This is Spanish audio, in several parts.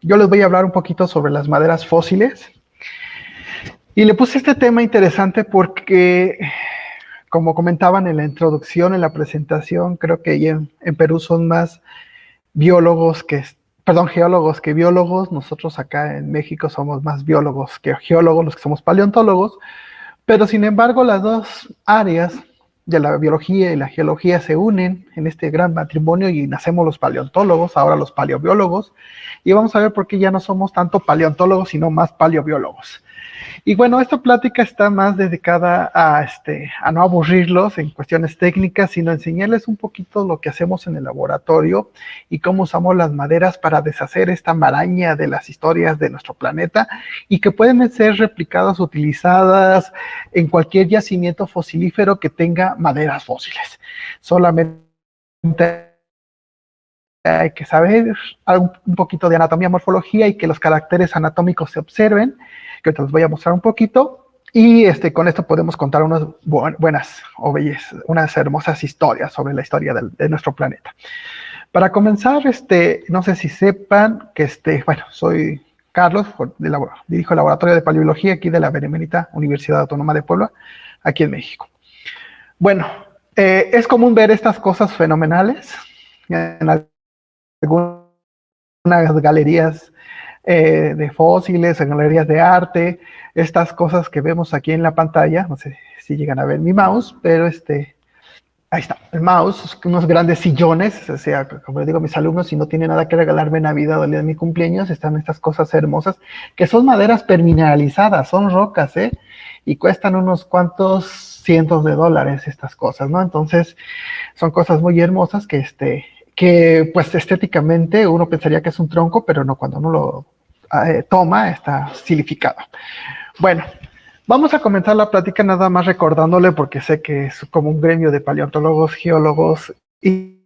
yo les voy a hablar un poquito sobre las maderas fósiles. Y le puse este tema interesante porque, como comentaban en la introducción, en la presentación, creo que en Perú son más geólogos que biólogos. Nosotros acá en México somos más biólogos que geólogos, los que somos paleontólogos. Pero sin embargo, las dos áreas de la biología y la geología se unen en este gran matrimonio y nacemos los paleontólogos, ahora los paleobiólogos. Y vamos a ver por qué ya no somos tanto paleontólogos, sino más paleobiólogos. Y bueno, esta plática está más dedicada a no aburrirlos en cuestiones técnicas, sino enseñarles un poquito lo que hacemos en el laboratorio y cómo usamos las maderas para deshacer esta maraña de las historias de nuestro planeta y que pueden ser replicadas, utilizadas en cualquier yacimiento fosilífero que tenga maderas fósiles. Solamente hay que saber un poquito de anatomía, morfología y que los caracteres anatómicos se observen, que te los voy a mostrar un poquito, y con esto podemos contar unas buenas o unas hermosas historias sobre la historia de nuestro planeta. Para comenzar, no sé si sepan que soy Carlos, dirijo el laboratorio de paleobiología aquí de la Benemérita Universidad Autónoma de Puebla, aquí en México. Bueno, es común ver estas cosas fenomenales en algunas galerías de fósiles, en galerías de arte, estas cosas que vemos aquí en la pantalla. No sé si llegan a ver mi mouse, pero ahí está, el mouse, unos grandes sillones. O sea, como les digo a mis alumnos, si no tienen nada que regalarme en Navidad o el día de mi cumpleaños, están estas cosas hermosas, que son maderas permineralizadas, son rocas, y cuestan unos cuantos cientos de dólares estas cosas, ¿no? Entonces, son cosas muy hermosas que pues estéticamente uno pensaría que es un tronco, pero no, cuando uno lo toma, está silificado. Bueno, vamos a comenzar la plática nada más recordándole, porque sé que es como un gremio de paleontólogos, geólogos y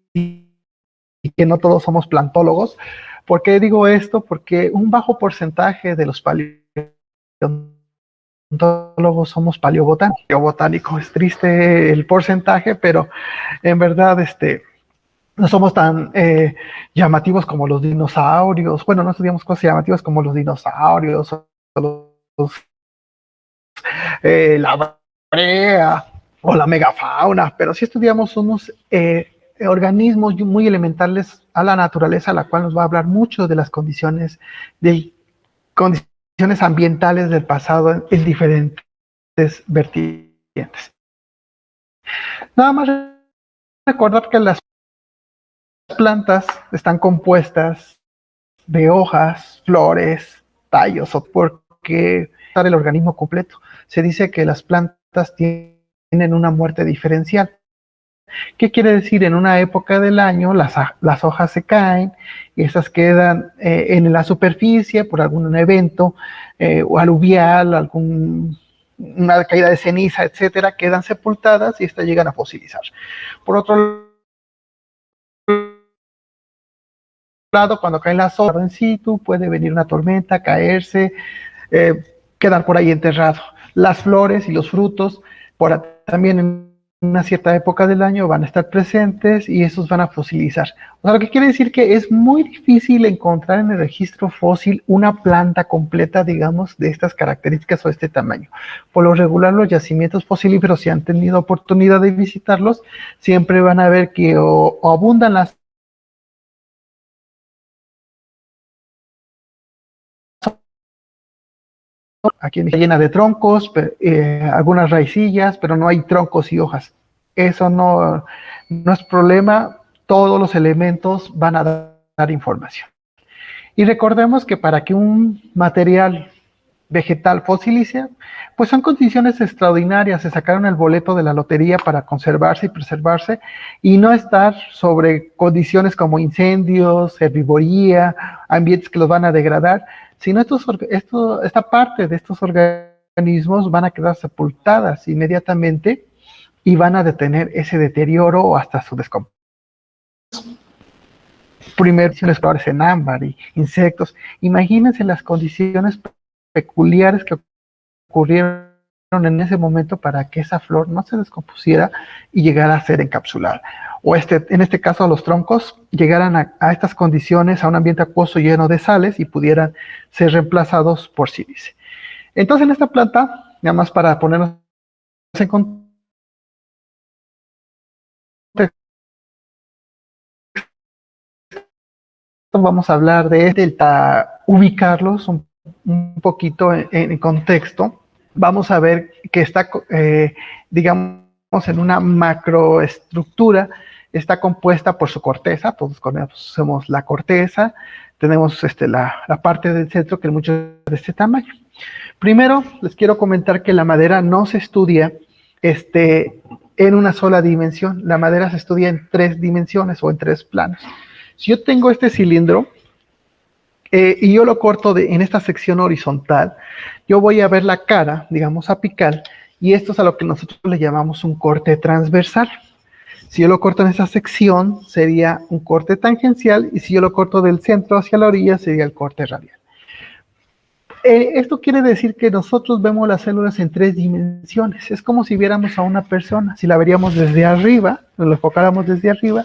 que no todos somos plantólogos. ¿Por qué digo esto? Porque un bajo porcentaje de los paleontólogos somos paleobotánicos. Paleobotánico es triste el porcentaje, pero en verdad no somos tan llamativos como los dinosaurios. Bueno, no estudiamos cosas llamativas como los dinosaurios, la brea o la megafauna, pero sí estudiamos unos organismos muy elementales a la naturaleza, la cual nos va a hablar mucho de las condiciones ambientales del pasado en diferentes vertientes. Nada más recordar que las plantas están compuestas de hojas, flores, tallos, o porque el organismo completo. Se dice que las plantas tienen una muerte diferencial. ¿Qué quiere decir? En una época del año las hojas se caen y esas quedan en la superficie por algún evento o aluvial, una caída de ceniza, etcétera, quedan sepultadas y estas llegan a fosilizar. Por otro lado, cuando caen las hojas en situ, puede venir una tormenta, caerse, quedar por ahí enterrado. Las flores y los frutos, también en una cierta época del año van a estar presentes y esos van a fosilizar. O sea, lo que quiere decir que es muy difícil encontrar en el registro fósil una planta completa, digamos, de estas características o este tamaño. Por lo regular, los yacimientos fosilíferos, si han tenido oportunidad de visitarlos, siempre van a ver que o abundan las aquí está llena de troncos, algunas raicillas, pero no hay troncos y hojas. Eso no es problema, todos los elementos van a dar información. Y recordemos que para que un material vegetal fosilice, pues son condiciones extraordinarias. Se sacaron el boleto de la lotería para conservarse y preservarse y no estar sobre condiciones como incendios, herbivoría, ambientes que los van a degradar, sino esta parte de estos organismos van a quedar sepultadas inmediatamente y van a detener ese deterioro hasta su descomposición. Primero, flores en ámbar y insectos. Imagínense las condiciones peculiares que ocurrieron en ese momento para que esa flor no se descompusiera y llegara a ser encapsulada. O en este caso los troncos llegaran a estas condiciones, a un ambiente acuoso lleno de sales y pudieran ser reemplazados por sílice. Entonces en esta planta, nada más para ponernos en contexto, vamos a hablar de ubicarlos un poquito en contexto. Vamos a ver que está, digamos, en una macroestructura, está compuesta por su corteza, todos conocemos la corteza, tenemos la parte del centro que es mucho de este tamaño. Primero, les quiero comentar que la madera no se estudia en una sola dimensión, la madera se estudia en 3 dimensiones o en 3 planos. Si yo tengo este cilindro y yo lo corto en esta sección horizontal, yo voy a ver la cara, digamos apical, y esto es a lo que nosotros le llamamos un corte transversal. Si yo lo corto en esa sección, sería un corte tangencial, y si yo lo corto del centro hacia la orilla, sería el corte radial. Esto quiere decir que nosotros vemos las células en 3 dimensiones. Es como si viéramos a una persona. Si la veríamos desde arriba, nos lo enfocáramos desde arriba,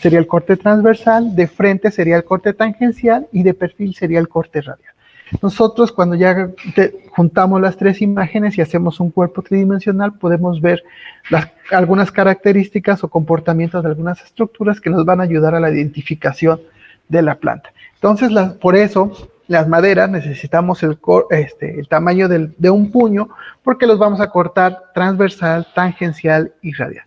sería el corte transversal, de frente sería el corte tangencial y de perfil sería el corte radial. Nosotros cuando ya juntamos las 3 imágenes y hacemos un cuerpo tridimensional, podemos ver algunas características o comportamientos de algunas estructuras que nos van a ayudar a la identificación de la planta. Entonces, por eso, las maderas necesitamos el tamaño de un puño, porque los vamos a cortar transversal, tangencial y radial.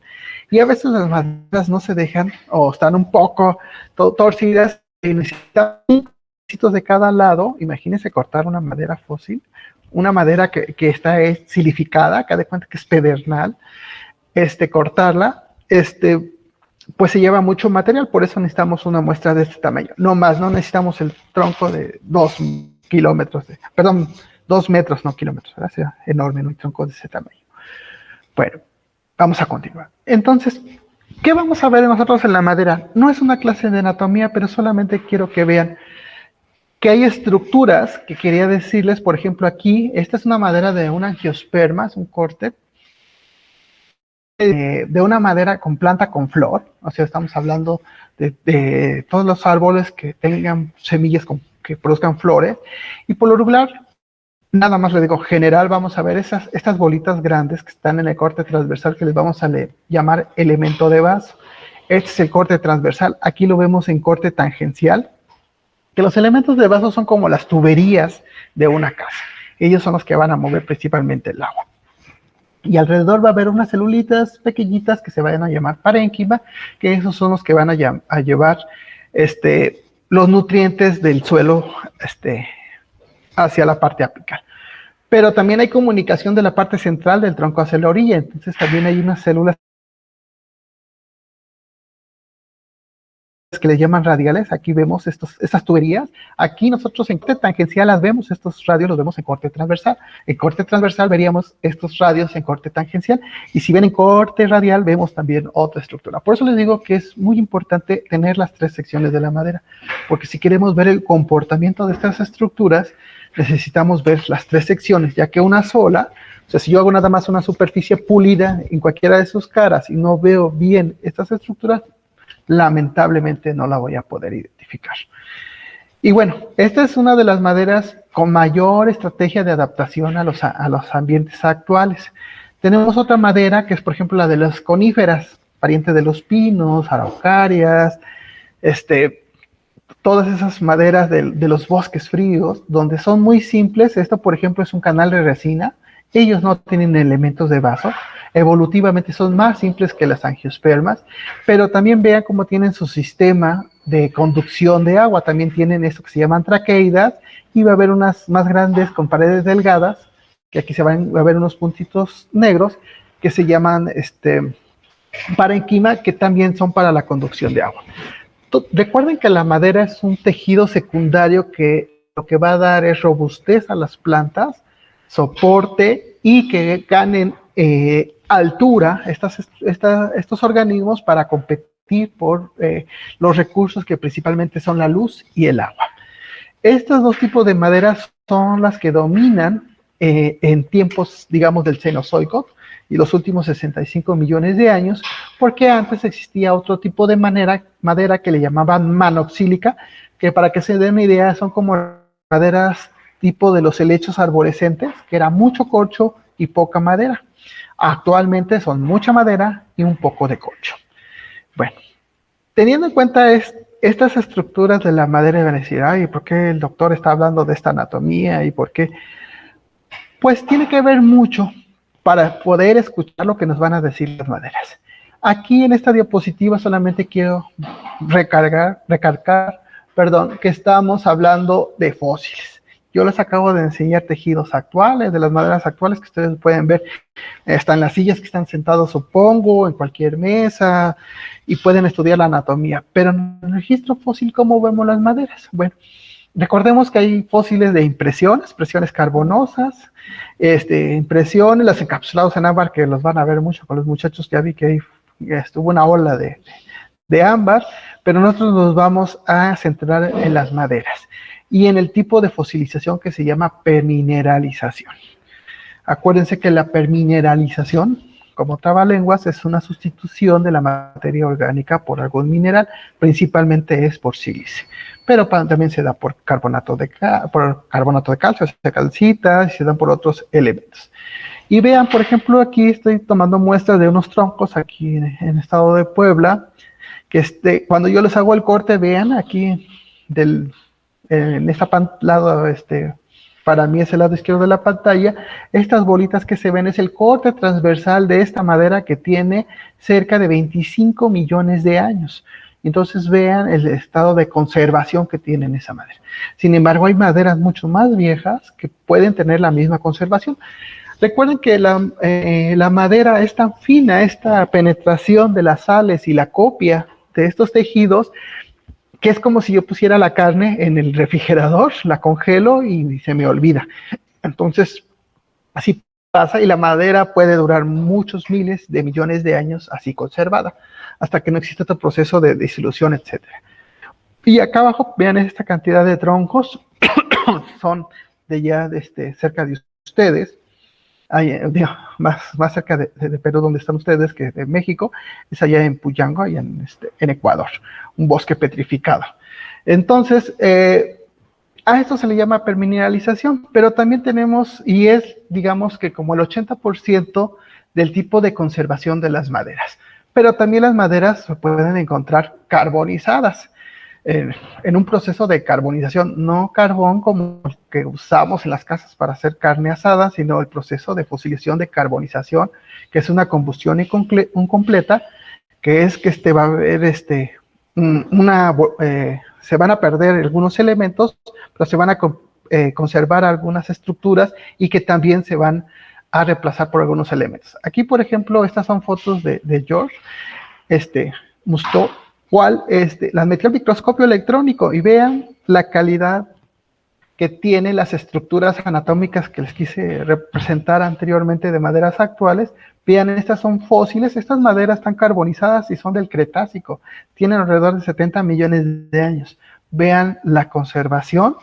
Y a veces las maderas no se dejan o están un poco torcidas y necesitan pedacitos de cada lado. Imagínense cortar una madera fósil, una madera que está silificada, que de cuenta que es pedernal, cortarla, pues se lleva mucho material, por eso necesitamos una muestra de este tamaño. No más, no necesitamos el tronco de 2 kilómetros, 2 metros, no kilómetros, ¿verdad? Sea enorme, no hay tronco de ese tamaño. Bueno, vamos a continuar. Entonces, ¿qué vamos a ver nosotros en la madera? No es una clase de anatomía, pero solamente quiero que vean que hay estructuras que quería decirles. Por ejemplo, aquí, esta es una madera de un angiosperma, es un corte de una madera con planta con flor. O sea, estamos hablando de todos los árboles que tengan semillas que produzcan flores, y por lo regular, nada más le digo, general, vamos a ver estas bolitas grandes que están en el corte transversal, que les vamos a llamar elemento de vaso. Este es el corte transversal, aquí lo vemos en corte tangencial, que los elementos de vaso son como las tuberías de una casa. Ellos son los que van a mover principalmente el agua. Y alrededor va a haber unas celulitas pequeñitas que se van a llamar parénquima, que esos son los que van a llevar los nutrientes del suelo hacia la parte apical. Pero también hay comunicación de la parte central del tronco hacia la orilla, entonces también hay unas células que les llaman radiales. Aquí vemos estas tuberías. Aquí nosotros en corte tangencial las vemos, estos radios los vemos en corte transversal. En corte transversal veríamos estos radios en corte tangencial, y si ven en corte radial vemos también otra estructura. Por eso les digo que es muy importante tener las 3 secciones de la madera, porque si queremos ver el comportamiento de estas estructuras, necesitamos ver las 3 secciones, ya que una sola, o sea, si yo hago nada más una superficie pulida en cualquiera de sus caras y no veo bien estas estructuras, lamentablemente no la voy a poder identificar. Y bueno, esta es una de las maderas con mayor estrategia de adaptación a los ambientes actuales. Tenemos otra madera que es, por ejemplo, la de las coníferas, pariente de los pinos, araucarias, todas esas maderas de los bosques fríos, donde son muy simples. Esto, por ejemplo, es un canal de resina. Ellos no tienen elementos de vaso. Evolutivamente son más simples que las angiospermas, pero también vean cómo tienen su sistema de conducción de agua. También tienen esto que se llaman traqueidas, y va a haber unas más grandes con paredes delgadas, que aquí va a ver unos puntitos negros, que se llaman parénquima, que también son para la conducción de agua. Recuerden que la madera es un tejido secundario que lo que va a dar es robustez a las plantas, soporte, y que ganen altura estos organismos para competir por los recursos que principalmente son la luz y el agua. Estos 2 tipos de maderas son las que dominan en tiempos, digamos, del Cenozoico y los últimos 65 millones de años, porque antes existía otro tipo de madera que le llamaban manoxílica, que para que se den una idea son como maderas tipo de los helechos arborescentes, que era mucho corcho y poca madera. Actualmente son mucha madera y un poco de corcho. Bueno, teniendo en cuenta estas estructuras de la madera, van a decir, ay, ¿por qué el doctor está hablando de esta anatomía? ¿Y por qué? Pues tiene que ver mucho para poder escuchar lo que nos van a decir las maderas. Aquí en esta diapositiva solamente quiero recalcar, que estamos hablando de fósiles. Yo les acabo de enseñar tejidos actuales, de las maderas actuales que ustedes pueden ver. Están las sillas que están sentados, supongo, en cualquier mesa, y pueden estudiar la anatomía. Pero en el registro fósil, ¿cómo vemos las maderas? Bueno, recordemos que hay fósiles de impresiones carbonosas, impresiones, las encapsulados en ámbar, que los van a ver mucho con los muchachos, ya vi que ahí estuvo una ola de ámbar, pero nosotros nos vamos a centrar en las maderas y en el tipo de fosilización que se llama permineralización. Acuérdense que la permineralización, como trabalenguas, es una sustitución de la materia orgánica por algún mineral, principalmente es por sílice, pero también se da por carbonato de calcio, se calcita, y se dan por otros elementos. Y vean, por ejemplo, aquí estoy tomando muestras de unos troncos aquí en el estado de Puebla, que cuando yo les hago el corte, vean aquí en esta lado, para mí es el lado izquierdo de la pantalla, estas bolitas que se ven es el corte transversal de esta madera que tiene cerca de 25 millones de años. Entonces vean el estado de conservación que tiene esa madera. Sin embargo, hay maderas mucho más viejas que pueden tener la misma conservación. Recuerden que la madera es tan fina, esta penetración de las sales y la copia de estos tejidos, que es como si yo pusiera la carne en el refrigerador, la congelo y se me olvida. Entonces, así pasa y la madera puede durar muchos miles de millones de años así conservada, hasta que no exista otro proceso de disolución, etc. Y acá abajo, vean esta cantidad de troncos, son de ya cerca de ustedes, más cerca de Perú, donde están ustedes, que de México, es allá en Puyango, allá en Ecuador, un bosque petrificado. Entonces, a esto se le llama permineralización, pero también tenemos, y es, digamos que como el 80% del tipo de conservación de las maderas, pero también las maderas se pueden encontrar carbonizadas, en un proceso de carbonización, no carbón como el que usamos en las casas para hacer carne asada, sino el proceso de fosilización de carbonización, que es una combustión incompleta, que es que va a haber se van a perder algunos elementos, pero se van a conservar algunas estructuras y que también se van a reemplazar por algunos elementos. Aquí, por ejemplo, estas son fotos de George Musto, las metí al microscopio electrónico y vean la calidad que tienen las estructuras anatómicas que les quise representar anteriormente de maderas actuales. Vean, estas son fósiles, estas maderas están carbonizadas y son del Cretácico, tienen alrededor de 70 millones de años. Vean la conservación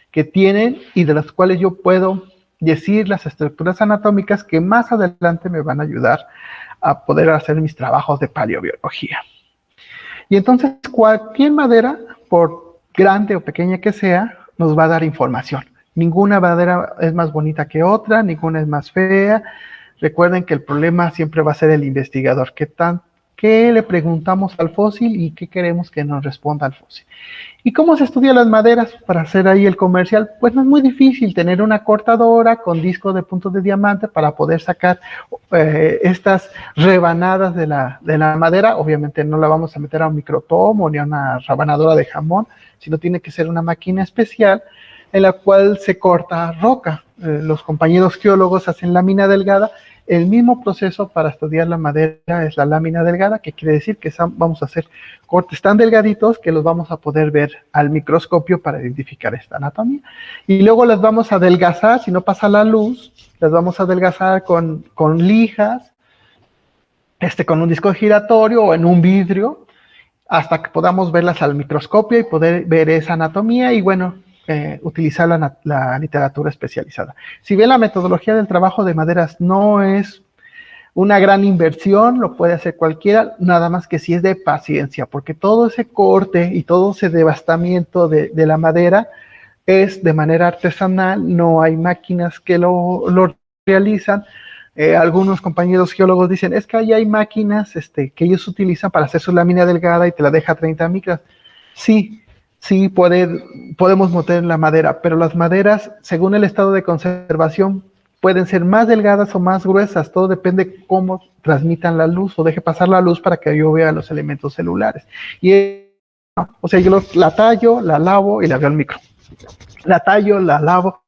que tienen y de las cuales yo puedo decir las estructuras anatómicas que más adelante me van a ayudar a poder hacer mis trabajos de paleobiología. Y entonces cualquier madera, por grande o pequeña que sea, nos va a dar información. Ninguna madera es más bonita que otra, ninguna es más fea. Recuerden que el problema siempre va a ser el investigador. ¿Qué le preguntamos al fósil y qué queremos que nos responda al fósil? ¿Y cómo se estudian las maderas para hacer ahí el comercial? Pues no es muy difícil tener una cortadora con disco de puntos de diamante para poder sacar estas rebanadas de la madera. Obviamente no la vamos a meter a un microtomo ni a una rebanadora de jamón, sino tiene que ser una máquina especial en la cual se corta roca. Los compañeros geólogos hacen lámina delgada. El mismo proceso para estudiar la madera es la lámina delgada, que quiere decir que vamos a hacer cortes tan delgaditos que los vamos a poder ver al microscopio para identificar esta anatomía. Y luego las vamos a adelgazar, si no pasa la luz, las vamos a adelgazar con lijas, con un disco giratorio o en un vidrio, hasta que podamos verlas al microscopio y poder ver esa anatomía. Y bueno, utilizar la literatura especializada. Si bien la metodología del trabajo de maderas no es una gran inversión, lo puede hacer cualquiera, nada más que si es de paciencia, porque todo ese corte y todo ese devastamiento de la madera es de manera artesanal, no hay máquinas que lo realizan. Algunos compañeros geólogos dicen, es que ahí hay máquinas que ellos utilizan para hacer su lámina delgada y te la deja 30 micras. Sí, sí podemos meter la madera, pero las maderas, según el estado de conservación, pueden ser más delgadas o más gruesas, todo depende cómo transmitan la luz o deje pasar la luz para que yo vea los elementos celulares. O sea, yo la tallo, la lavo y la veo al micro. La tallo, la lavo,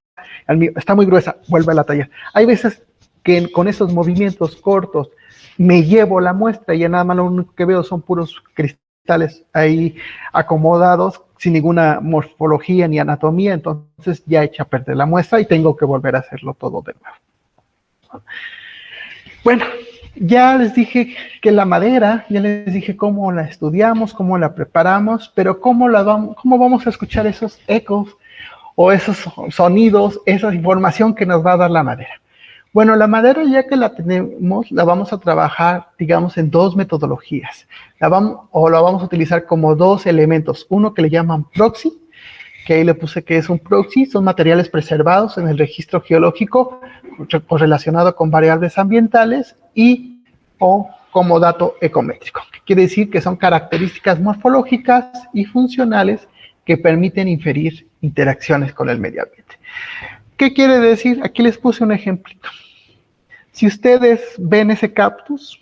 está muy gruesa, vuelve a la tallar. Hay veces que con esos movimientos cortos me llevo la muestra y ya nada más lo único que veo son puros cristales ahí acomodados sin ninguna morfología ni anatomía, entonces ya echa a perder la muestra y tengo que volver a hacerlo todo de nuevo. Bueno, ya les dije que la madera, ya les dije cómo la estudiamos, cómo la preparamos, pero cómo vamos a escuchar esos ecos o esos sonidos, esa información que nos va a dar la madera. Bueno, la madera ya que la tenemos, la vamos a trabajar, digamos, en dos metodologías. La vamos a utilizar como dos elementos. Uno que le llaman proxy, que ahí le puse que es un proxy, son materiales preservados en el registro geológico correlacionado con variables ambientales o como dato ecométrico. Quiere decir que son características morfológicas y funcionales que permiten inferir interacciones con el medio ambiente. ¿Qué quiere decir? Aquí les puse un ejemplito. Si ustedes ven ese cactus,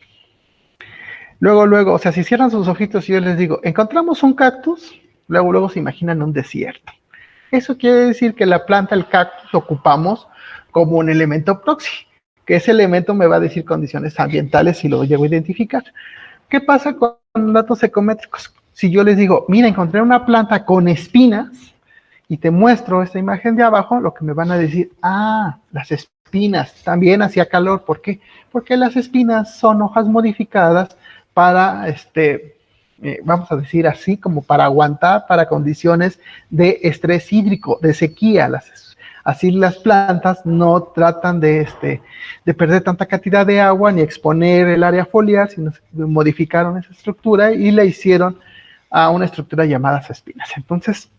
luego, o sea, si cierran sus ojitos y yo les digo, encontramos un cactus, luego se imaginan un desierto. Eso quiere decir que la planta, el cactus, ocupamos como un elemento proxy, que ese elemento me va a decir condiciones ambientales si lo llego a identificar. ¿Qué pasa con datos ecométricos? Si yo les digo, mira, encontré una planta con espinas, y te muestro esta imagen de abajo, lo que me van a decir, las espinas también hacía calor. ¿Por qué? Porque las espinas son hojas modificadas para, vamos a decir así, como para aguantar para condiciones de estrés hídrico, de sequía. Así las plantas no tratan de perder tanta cantidad de agua ni exponer el área foliar, sino que modificaron esa estructura y la hicieron a una estructura llamada espinas. Entonces,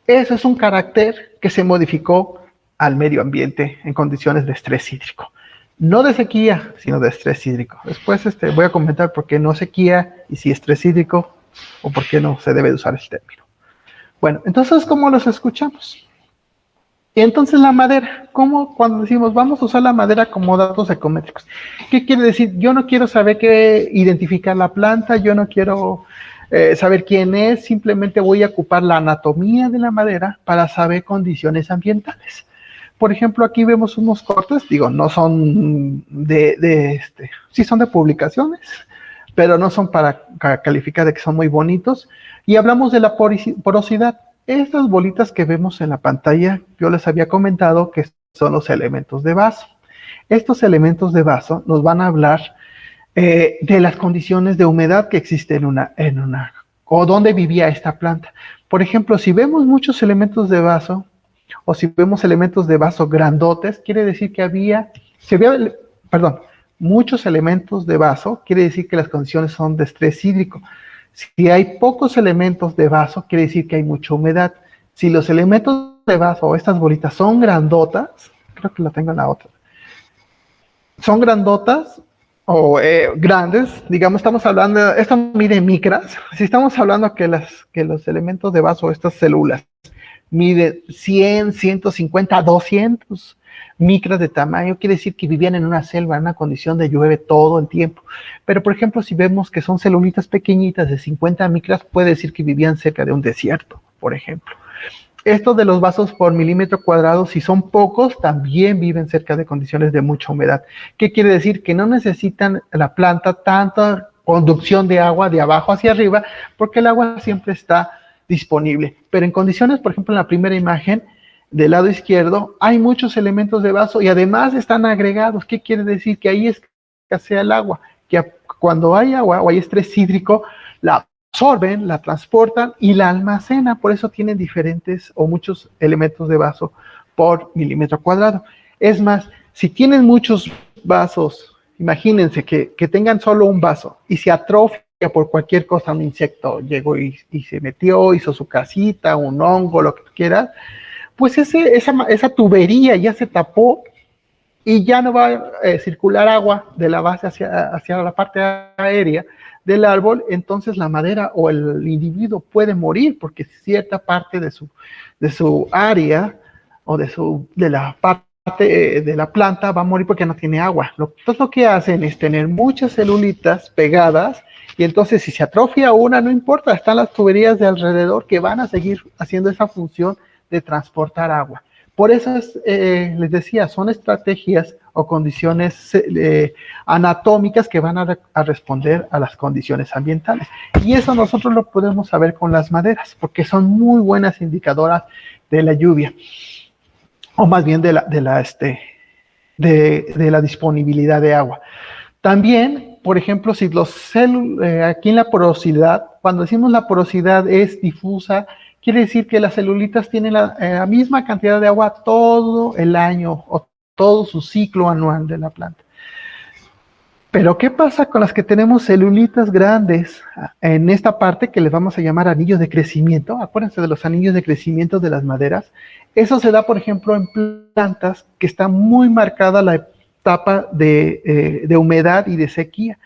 eso es un carácter que se modificó al medio ambiente en condiciones de estrés hídrico. No de sequía, sino de estrés hídrico. Después voy a comentar por qué no sequía y si estrés hídrico o por qué no se debe de usar el término. Bueno, entonces, ¿cómo los escuchamos? Y entonces la madera, ¿cómo cuando decimos vamos a usar la madera como datos ecométricos? ¿Qué quiere decir? Yo no quiero saber qué identificar la planta, yo no quiero saber quién es, simplemente voy a ocupar la anatomía de la madera para saber condiciones ambientales. Por ejemplo, aquí vemos unos cortes, digo, no son sí son de publicaciones, pero no son para calificar de que son muy bonitos. Y hablamos de la porosidad. Estas bolitas que vemos en la pantalla, yo les había comentado que son los elementos de vaso. Estos elementos de vaso nos van a hablar de las condiciones de humedad que existen o dónde vivía esta planta. Por ejemplo, si vemos muchos elementos de vaso, o si vemos elementos de vaso grandotes, quiere decir que muchos elementos de vaso, quiere decir que las condiciones son de estrés hídrico. Si hay pocos elementos de vaso, quiere decir que hay mucha humedad. Si los elementos de vaso o estas bolitas son grandotas, creo que la tengo en la otra, son grandotas, o grandes, digamos, estamos hablando, esto mide micras, si estamos hablando que los elementos de vaso, estas células, miden 100, 150, 200 micras de tamaño, quiere decir que vivían en una selva, en una condición de llueve todo el tiempo. Pero, por ejemplo, si vemos que son celulitas pequeñitas de 50 micras, puede decir que vivían cerca de un desierto, por ejemplo. Esto de los vasos por milímetro cuadrado, si son pocos, también viven cerca de condiciones de mucha humedad. ¿Qué quiere decir? Que no necesitan la planta tanta conducción de agua de abajo hacia arriba, porque el agua siempre está disponible. Pero en condiciones, por ejemplo, en la primera imagen, del lado izquierdo, hay muchos elementos de vaso y además están agregados. ¿Qué quiere decir? Que ahí escasea el agua, que cuando hay agua o hay estrés hídrico, la absorben, la transportan y la almacenan. Por eso tienen diferentes o muchos elementos de vaso por milímetro cuadrado. Es más, si tienen muchos vasos, imagínense que tengan solo un vaso y se atrofia por cualquier cosa, un insecto llegó y se metió, hizo su casita, un hongo, lo que quieras, pues esa tubería ya se tapó y ya no va a circular agua de la base hacia la parte aérea del árbol. Entonces la madera o el individuo puede morir porque cierta parte de su área o de la parte de la planta va a morir porque no tiene agua. Entonces lo que hacen es tener muchas celulitas pegadas, y entonces si se atrofia una, no importa, están las tuberías de alrededor que van a seguir haciendo esa función de transportar agua. Por eso les decía, son estrategias o condiciones anatómicas que van a responder a las condiciones ambientales. Y eso nosotros lo podemos saber con las maderas, porque son muy buenas indicadoras de la lluvia, o más bien de la disponibilidad de agua. También, por ejemplo, si aquí en la porosidad, cuando decimos la porosidad es difusa, quiere decir que las celulitas tienen la misma cantidad de agua todo el año o todo su ciclo anual de la planta. Pero ¿qué pasa con las que tenemos celulitas grandes en esta parte que les vamos a llamar anillos de crecimiento? Acuérdense de los anillos de crecimiento de las maderas. Eso se da, por ejemplo, en plantas que está muy marcada la etapa de humedad y de sequía.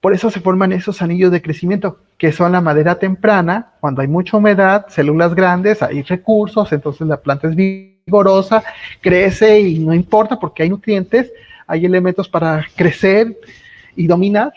Por eso se forman esos anillos de crecimiento, que son la madera temprana, cuando hay mucha humedad, células grandes, hay recursos, entonces la planta es vigorosa, crece y no importa porque hay nutrientes, hay elementos para crecer y dominar.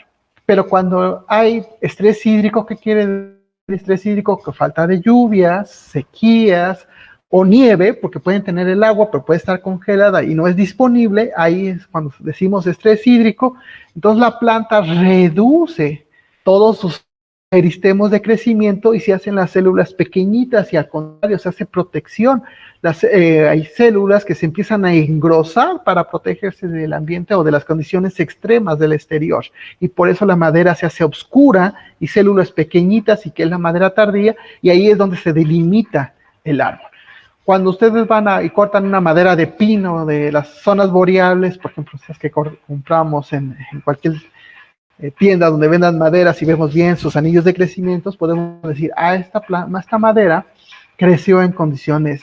Pero cuando hay estrés hídrico, ¿qué quiere decir estrés hídrico? Que falta de lluvias, sequías o nieve, porque pueden tener el agua, pero puede estar congelada y no es disponible. Ahí es cuando decimos estrés hídrico. Entonces la planta reduce todos sus meristemos de crecimiento y se hacen las células pequeñitas, y al contrario se hace protección. Hay células que se empiezan a engrosar para protegerse del ambiente o de las condiciones extremas del exterior, y por eso la madera se hace oscura y células pequeñitas, y que es la madera tardía, y ahí es donde se delimita el árbol. Cuando ustedes van y cortan una madera de pino de las zonas boreales, por ejemplo, esas que compramos en cualquier tienda donde vendan maderas y vemos bien sus anillos de crecimiento, podemos decir, esta madera creció en condiciones,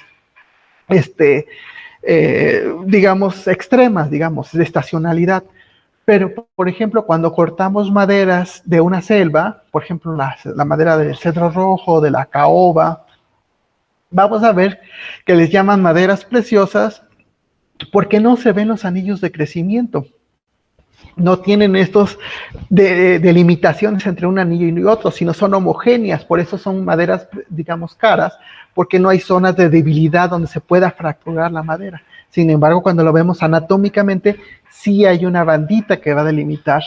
digamos, extremas, digamos, de estacionalidad. Pero, por ejemplo, cuando cortamos maderas de una selva, por ejemplo, la madera del cedro rojo, de la caoba, vamos a ver que les llaman maderas preciosas porque no se ven los anillos de crecimiento. No tienen estos delimitaciones entre un anillo y otro, sino son homogéneas. Por eso son maderas, digamos, caras, porque no hay zonas de debilidad donde se pueda fracturar la madera. Sin embargo, cuando lo vemos anatómicamente, sí hay una bandita que va a delimitar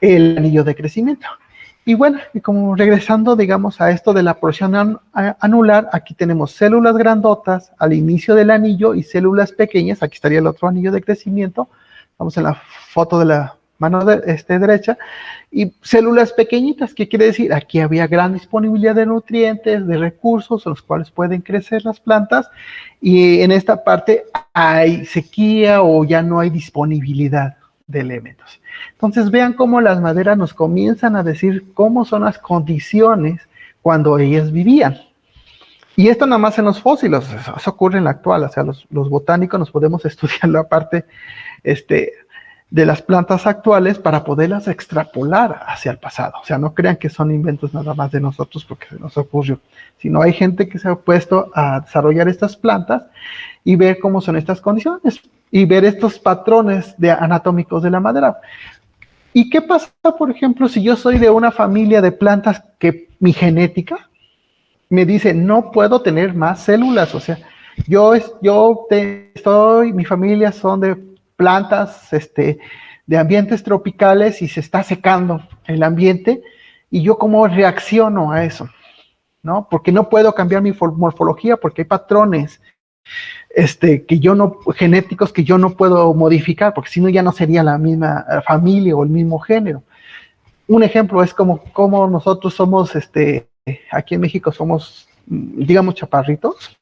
el anillo de crecimiento. Y bueno, y como regresando, digamos, a esto de la porción anular, aquí tenemos células grandotas al inicio del anillo y células pequeñas. Aquí estaría el otro anillo de crecimiento. Vamos en la foto de la mano derecha. Y células pequeñitas, ¿qué quiere decir? Aquí había gran disponibilidad de nutrientes, de recursos, en los cuales pueden crecer las plantas. Y en esta parte hay sequía o ya no hay disponibilidad de elementos. Entonces vean cómo las maderas nos comienzan a decir cómo son las condiciones cuando ellas vivían. Y esto nada más en los fósiles, eso ocurre en la actual, o sea, los botánicos nos podemos estudiar la parte de las plantas actuales para poderlas extrapolar hacia el pasado. O sea, no crean que son inventos nada más de nosotros porque se nos ocurrió, sino hay gente que se ha puesto a desarrollar estas plantas y ver cómo son estas condiciones y ver estos patrones anatómicos de la madera. ¿Y qué pasa, por ejemplo, si yo soy de una familia de plantas que mi genética me dice no puedo tener más células? O sea, mi familia son de plantas de ambientes tropicales y se está secando el ambiente, y yo cómo reacciono a eso, ¿no? Porque no puedo cambiar mi morfología porque hay patrones genéticos que yo no puedo modificar, porque si no ya no sería la misma familia o el mismo género. un ejemplo es como nosotros somos, aquí en México somos, digamos, chaparritos.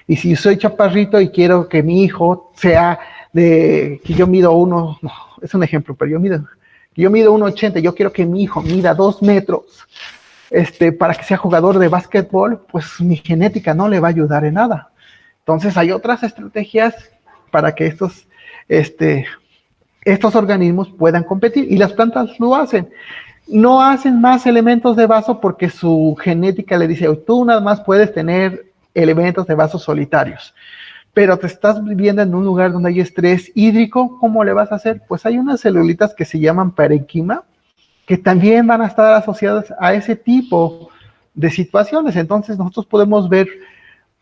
Y si soy chaparrito y quiero que mi hijo sea que yo mido no, es un ejemplo, pero yo mido 1,80, yo quiero que mi hijo mida 2 metros, para que sea jugador de básquetbol, pues mi genética no le va a ayudar en nada. Entonces hay otras estrategias para que estos organismos puedan competir, y las plantas lo hacen. No hacen más elementos de vaso porque su genética le dice, tú nada más puedes tener elementos de vaso solitarios, pero te estás viviendo en un lugar donde hay estrés hídrico. ¿Cómo le vas a hacer? Pues hay unas celulitas que se llaman parenquima, que también van a estar asociadas a ese tipo de situaciones. Entonces nosotros podemos ver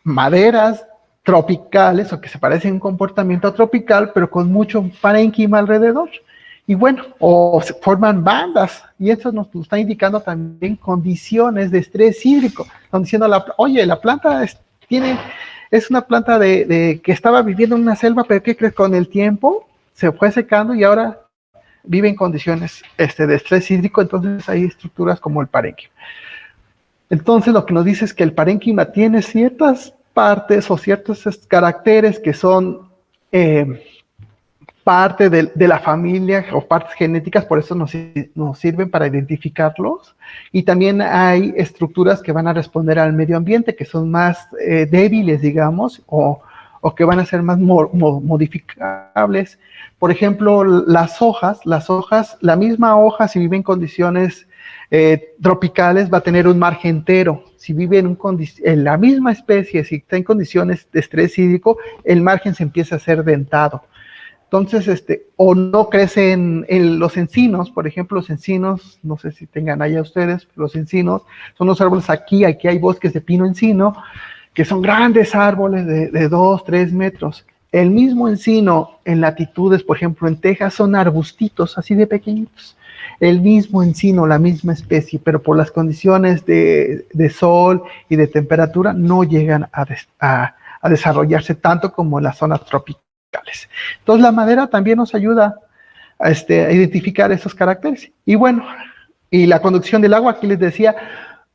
maderas tropicales o que se parecen a un comportamiento tropical, pero con mucho parénquima alrededor. Y bueno, o se forman bandas, y eso nos está indicando también condiciones de estrés hídrico. Están diciendo, oye, la planta es una planta que estaba viviendo en una selva, pero ¿qué crees? Con el tiempo se fue secando y ahora vive en condiciones de estrés hídrico. Entonces hay estructuras como el parénquima. Entonces lo que nos dice es que el parénquima tiene ciertas partes o ciertos caracteres que son parte de la familia o partes genéticas, por eso nos sirven para identificarlos. Y también hay estructuras que van a responder al medio ambiente, que son más débiles, digamos, o que van a ser más modificables. Por ejemplo, las hojas, la misma hoja, si vive en condiciones tropicales, va a tener un margen entero. Si vive en la misma especie, si está en condiciones de estrés hídrico, el margen se empieza a hacer dentado. Entonces, o no crecen en los encinos. Por ejemplo, los encinos, no sé si tengan allá ustedes, los encinos son los árboles aquí hay bosques de pino encino, que son grandes árboles de 2, 3 metros. El mismo encino en latitudes, por ejemplo, en Texas, son arbustitos así de pequeñitos. El mismo encino, la misma especie, pero por las condiciones de sol y de temperatura no llegan a desarrollarse tanto como en las zonas tropicales. Entonces la madera también nos ayuda a identificar esos caracteres. Y bueno, y la conducción del agua, aquí les decía,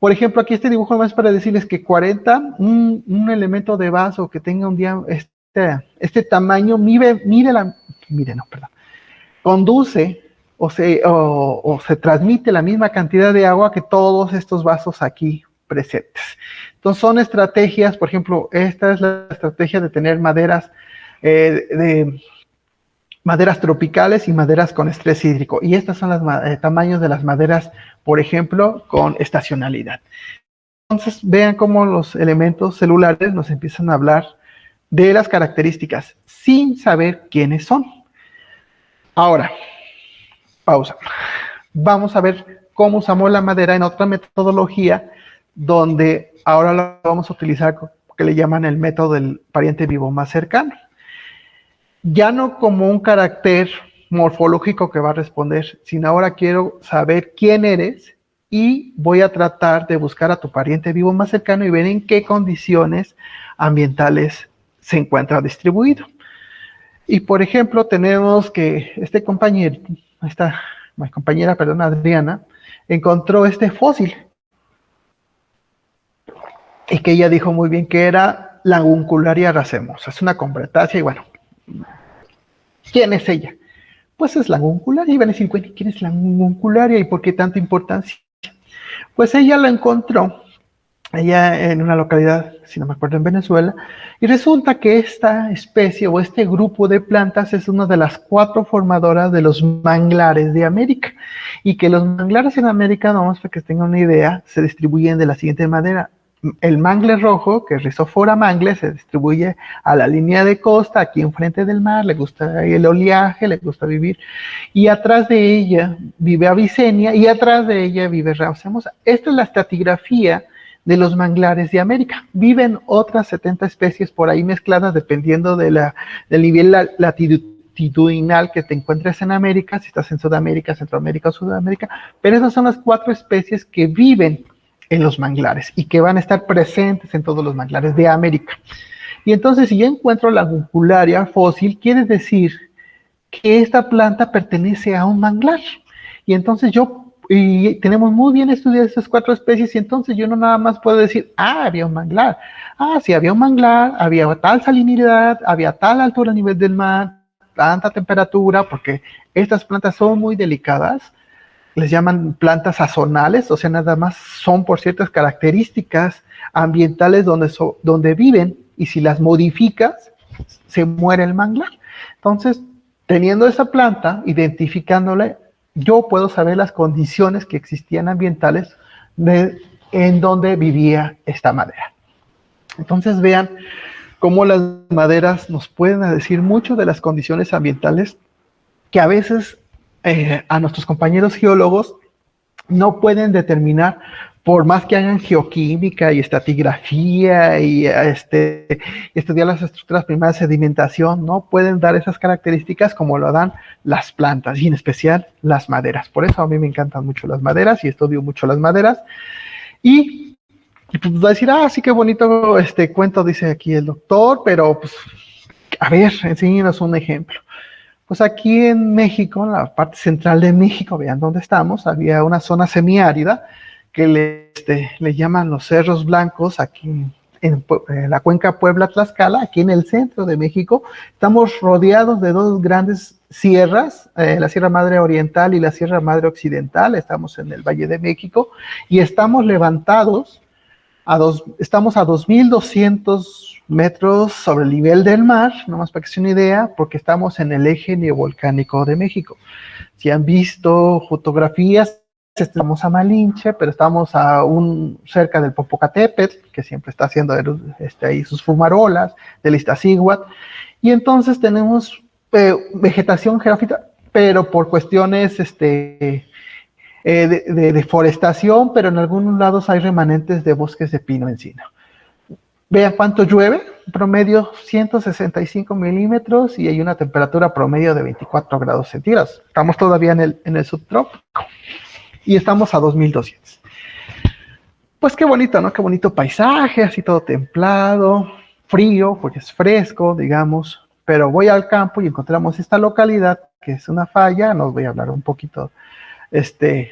por ejemplo, aquí este dibujo más para decirles que 40, un elemento de vaso que tenga un día este tamaño, conduce o se transmite la misma cantidad de agua que todos estos vasos aquí presentes. Entonces son estrategias, por ejemplo, esta es la estrategia de tener maderas de maderas tropicales y maderas con estrés hídrico. Y estos son los tamaños de las maderas, por ejemplo, con estacionalidad. Entonces, vean cómo los elementos celulares nos empiezan a hablar de las características sin saber quiénes son. Ahora, pausa. Vamos a ver cómo usamos la madera en otra metodología, donde ahora la vamos a utilizar, que le llaman el método del pariente vivo más cercano. Ya no como un carácter morfológico que va a responder, sino ahora quiero saber quién eres y voy a tratar de buscar a tu pariente vivo más cercano y ver en qué condiciones ambientales se encuentra distribuido. Y por ejemplo, tenemos que mi compañera, Adriana, encontró este fósil. Y que ella dijo muy bien que era Languncularia racemosa. Es una combratácea y bueno, ¿quién es ella? Pues es Languncularia. Y van a decir, ¿quién es Languncularia y por qué tanta importancia? Pues ella la encontró, ella en una localidad, si no me acuerdo, en Venezuela, y resulta que esta especie o este grupo de plantas es una de las 4 formadoras de los manglares de América, y que los manglares en América, vamos para que tengan una idea, se distribuyen de la siguiente manera. El mangle rojo, que es Rhizophyra mangle, se distribuye a la línea de costa, aquí enfrente del mar, le gusta el oleaje, le gusta vivir, y atrás de ella vive Avicennia, y atrás de ella vive racemosa. Esta es la estratigrafía de los manglares de América. Viven otras 70 especies por ahí mezcladas, dependiendo del nivel latitudinal que te encuentres en América, si estás en Sudamérica, Centroamérica o Sudamérica, pero esas son las 4 especies que viven en los manglares y que van a estar presentes en todos los manglares de América. Y entonces, si yo encuentro la Languncularia fósil, quiere decir que esta planta pertenece a un manglar. Y entonces yo y tenemos muy bien estudiadas esas 4 especies, y entonces yo no nada más puedo decir, había un manglar. Sí, había un manglar, había tal salinidad, había tal altura a nivel del mar, tanta temperatura, porque estas plantas son muy delicadas, les llaman plantas sazonales, o sea, nada más son por ciertas características ambientales donde viven, y si las modificas, se muere el manglar. Entonces, teniendo esa planta, identificándola, yo puedo saber las condiciones que existían ambientales en donde vivía esta madera. Entonces vean cómo las maderas nos pueden decir mucho de las condiciones ambientales que a veces a nuestros compañeros geólogos no pueden determinar, por más que hagan geoquímica y estratigrafía y estudiar las estructuras primarias de sedimentación, no pueden dar esas características como lo dan las plantas, y en especial las maderas. Por eso a mí me encantan mucho las maderas y estudio mucho las maderas. Y pues va a decir, sí, qué bonito este cuento, dice aquí el doctor, pero pues, a ver, enséñenos un ejemplo. Pues aquí en México, en la parte central de México, vean dónde estamos, había una zona semiárida que le llaman los Cerros Blancos, aquí en la cuenca Puebla-Tlaxcala, aquí en el centro de México. Estamos rodeados de 2 grandes sierras, la Sierra Madre Oriental y la Sierra Madre Occidental. Estamos en el Valle de México y estamos levantados estamos a 2,200 metros sobre el nivel del mar, nomás para que se den una idea, porque estamos en el eje neovolcánico de México. Si han visto fotografías, estamos a Malinche, pero estamos cerca del Popocatépetl, que siempre está haciendo ahí sus fumarolas, del Iztaccíhuatl, y entonces tenemos vegetación geófita, pero por cuestiones de deforestación, pero en algunos lados hay remanentes de bosques de pino encino. Vean cuánto llueve, promedio 165 milímetros, y hay una temperatura promedio de 24 grados centígrados. Estamos todavía en el subtrópico y estamos a 2200. Pues qué bonito, ¿no? Qué bonito paisaje, así todo templado, frío, porque es fresco, digamos, pero voy al campo y encontramos esta localidad que es una falla. Nos voy a hablar un poquito.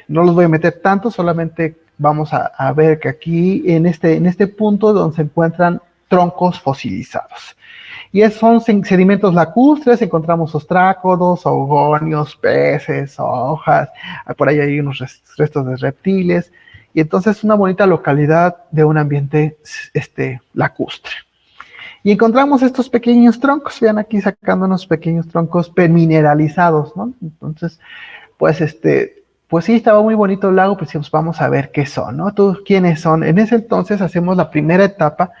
No los voy a meter tanto, solamente vamos a ver que aquí en este punto donde se encuentran troncos fosilizados. Y son sedimentos lacustres, encontramos ostrácodos, ogonios, peces, hojas, por ahí hay unos restos de reptiles, y entonces es una bonita localidad de un ambiente lacustre. Y encontramos estos pequeños troncos, vean aquí sacando unos pequeños troncos permineralizados, ¿no? Entonces, pues pues sí, estaba muy bonito el lago, pues decimos, vamos a ver qué son, ¿no? ¿Quiénes son? En ese entonces hacemos la primera etapa,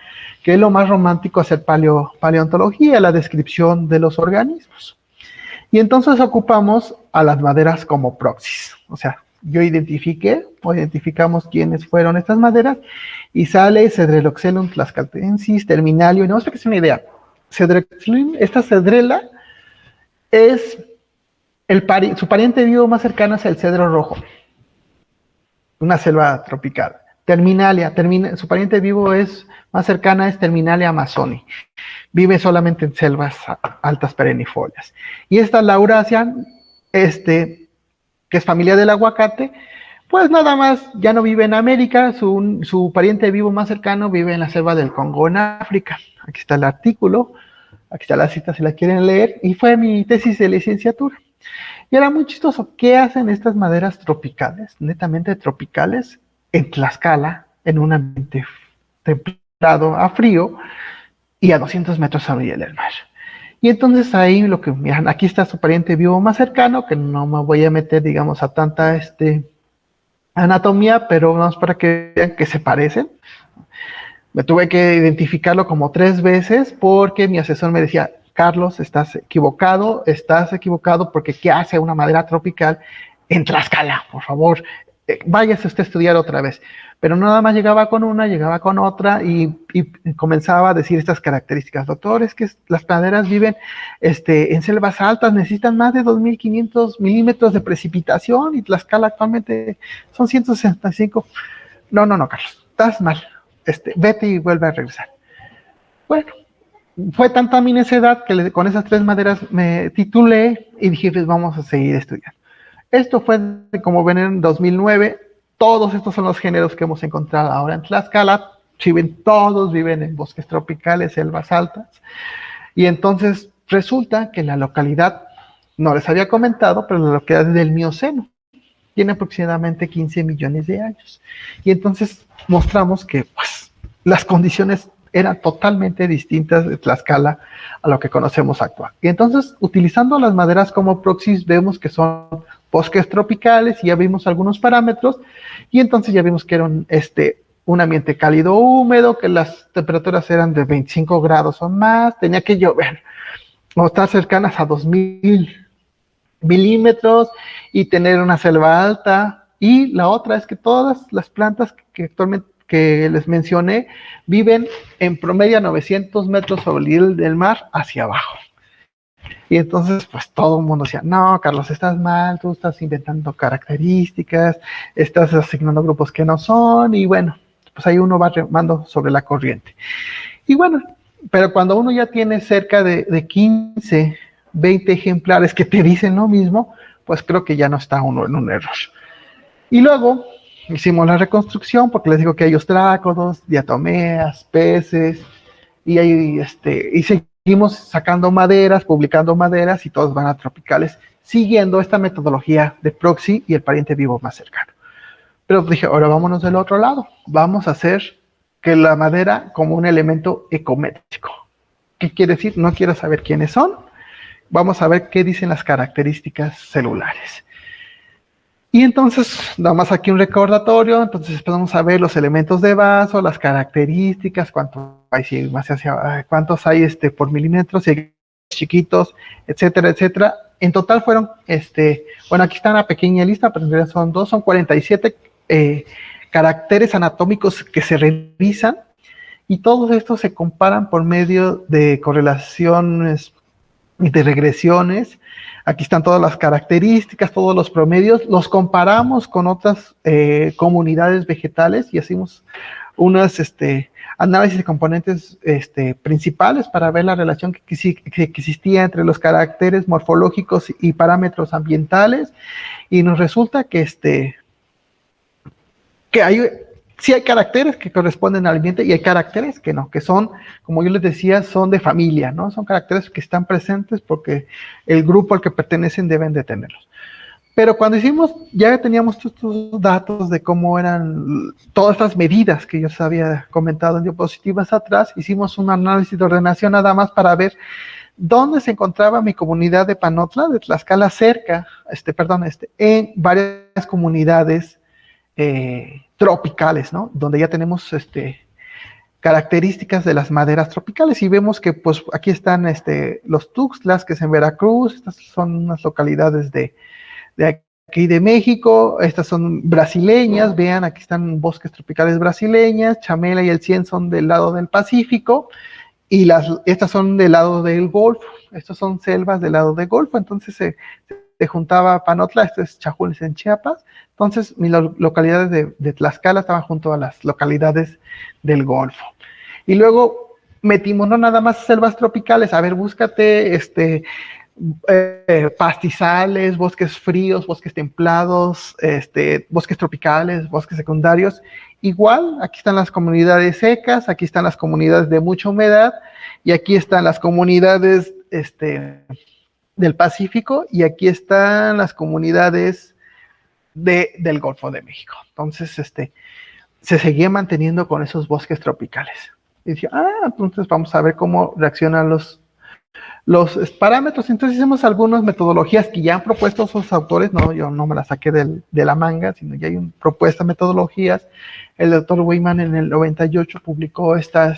que es lo más romántico, hacer paleontología, la descripción de los organismos. Y entonces ocupamos a las maderas como proxies. O sea, identificamos quiénes fueron estas maderas, y sale Cedreloxylum tlaxcaltensis, terminalio, y no sé qué es una idea. Esta cedrela es su pariente vivo más cercano es el cedro rojo, una selva tropical. Terminalia, su pariente vivo más cercana es Terminalia amazoni. Vive solamente en selvas altas perennifolias. Y esta laurasia, que es familia del aguacate, pues nada más ya no vive en América. Su pariente vivo más cercano vive en la selva del Congo, en África. Aquí está el artículo, aquí está la cita si la quieren leer, y fue mi tesis de licenciatura. Y era muy chistoso. ¿Qué hacen estas maderas tropicales, netamente tropicales, en Tlaxcala, en un ambiente templado a frío y a 200 metros sobre el nivel del mar? Y entonces ahí miran, aquí está su pariente vivo más cercano, que no me voy a meter, digamos, a tanta anatomía, pero vamos para que vean que se parecen. Me tuve que identificarlo como 3 veces porque mi asesor me decía, Carlos, estás equivocado porque ¿qué hace una madera tropical en Tlaxcala? Por favor, váyase usted a estudiar otra vez. Pero no nada más llegaba con una, llegaba con otra y comenzaba a decir estas características. Doctor, es que las maderas viven en selvas altas, necesitan más de 2,500 milímetros de precipitación, y Tlaxcala actualmente son 165. No, Carlos, estás mal. Vete y vuelve a regresar. Bueno, fue tanta mi necedad que con esas 3 maderas me titulé y dije, pues vamos a seguir estudiando. Esto fue, como ven, en 2009. Todos estos son los géneros que hemos encontrado ahora en Tlaxcala. Si ven, todos viven en bosques tropicales, selvas altas. Y entonces resulta que la localidad, no les había comentado, pero la localidad es del Mioceno. Tiene aproximadamente 15 millones de años. Y entonces mostramos que pues, las condiciones eran totalmente distintas de Tlaxcala a lo que conocemos actual. Y entonces, utilizando las maderas como proxies, vemos que son bosques tropicales y ya vimos algunos parámetros. Y entonces ya vimos que era un ambiente cálido húmedo, que las temperaturas eran de 25 grados o más, tenía que llover, o estar cercanas a 2000 milímetros y tener una selva alta. Y la otra es que todas las plantas que actualmente que les mencioné viven en promedio a 900 metros sobre el nivel del mar hacia abajo. Y entonces, pues todo el mundo decía, no, Carlos, estás mal, tú estás inventando características, estás asignando grupos que no son, y bueno, pues ahí uno va remando sobre la corriente. Y bueno, pero cuando uno ya tiene cerca de 15, 20 ejemplares que te dicen lo mismo, pues creo que ya no está uno en un error. Y luego hicimos la reconstrucción, porque les digo que hay ostrácodos, diatomeas, peces, y ahí y seguimos sacando maderas, publicando maderas, y todos van a tropicales, siguiendo esta metodología de proxy y el pariente vivo más cercano. Pero dije, ahora vámonos del otro lado, vamos a hacer que la madera como un elemento ecométrico. ¿Qué quiere decir? No quiero saber quiénes son, vamos a ver qué dicen las características celulares. Y entonces, nada más aquí un recordatorio, entonces empezamos a ver los elementos de vaso, las características, cuántos hay por milímetros, si hay chiquitos, etcétera, etcétera. En total fueron, bueno, aquí está una pequeña lista, pero en realidad son 47 caracteres anatómicos que se revisan, y todos estos se comparan por medio de correlaciones y de regresiones. Aquí están todas las características, todos los promedios, los comparamos con otras comunidades vegetales y hacemos unos análisis de componentes principales para ver la relación que existía entre los caracteres morfológicos y parámetros ambientales, y nos resulta que sí hay caracteres que corresponden al ambiente y hay caracteres que no, que son, como yo les decía, son de familia, ¿no? Son caracteres que están presentes porque el grupo al que pertenecen deben de tenerlos. Pero cuando ya teníamos estos datos de cómo eran todas estas medidas que yo les había comentado en diapositivas atrás, hicimos un análisis de ordenación nada más para ver dónde se encontraba mi comunidad de Panotla, de Tlaxcala, cerca, en varias comunidades tropicales, ¿no? Donde ya tenemos características de las maderas tropicales, y vemos que pues aquí están los Tuxtlas, que es en Veracruz. Estas son unas localidades de aquí de México. Estas son brasileñas, vean, aquí están bosques tropicales brasileñas. Chamela y el Cien son del lado del Pacífico, y estas son del lado del Golfo. Estas son selvas del lado del Golfo. Entonces se juntaba Panotla, esto es Chajules en Chiapas. Entonces mis localidades de Tlaxcala estaban junto a las localidades del Golfo. Y luego metimos no nada más selvas tropicales, a ver, búscate pastizales, bosques fríos, bosques templados, bosques tropicales, bosques secundarios. Igual, aquí están las comunidades secas, aquí están las comunidades de mucha humedad, y aquí están las comunidades del Pacífico, y aquí están las comunidades del Golfo de México. Entonces, se seguía manteniendo con esos bosques tropicales. Y dije, entonces vamos a ver cómo reaccionan los parámetros. Entonces hicimos algunas metodologías que ya han propuesto esos autores, no, yo no me las saqué de la manga, sino ya hay propuestas metodologías. El doctor Weyman en el 98 publicó esta